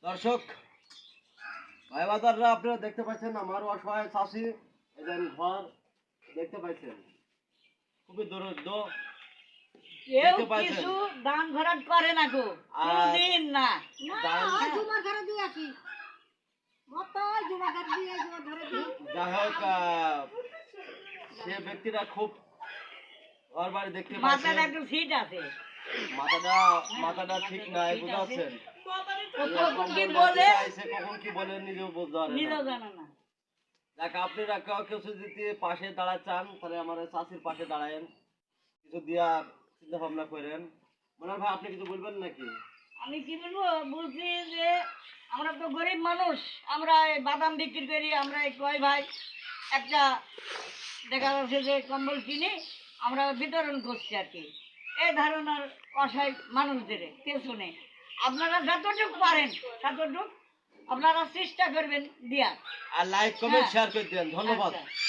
দর্শক ভাই বাজাররা আপনারা দেখতে পাচ্ছেন আমার অসহায় চাষি এদের ঘর দেখতে পাচ্ছেন খুবই দরিদ্র কেউ দেখতে পাচ্ছেন। কিছু দান খরচ করে না গো আর কোনদিন না দান- যাই হোক সে ব্যক্তিরা খুব ঘর বাড়ি দেখতে মাথাটা পাচ্ছেন একটু ফিট আছে মাথাটা ঠিক নাই বুঝতে পারছেন কখন কি বলে কখন কি বলে নিজেও বুঝতে পারে নিজেও না। জানে না দেখ আপনারা কেউ যদি পাশে দাঁড়াতে চান তাহলে আমার চাষির পাশে দাঁড়ায়েন কিছু দিয়া চিন্তা ভাবনা করেন মনে ভাই আপনি কিছু বলবেন নাকি? আমি কি বলবো বলছি যে আমরা তো গরিব মানুষ আমরা এই বাদাম বিক্রি করি আমরা এই কয় ভাই একটা দেখা যাচ্ছে যে কম্বল কিনে আমরা বিতরণ করছি আর কি এই ধারণার অসহায় মানুষদের পেছনে আপনারা যতটুকু পারেন ততটুকু আপনারা চেষ্টা করবেন দিয়া আর লাইক কমেন্ট হ্যাঁ। শেয়ার করে দেন ধন্যবাদ। আচ্ছা।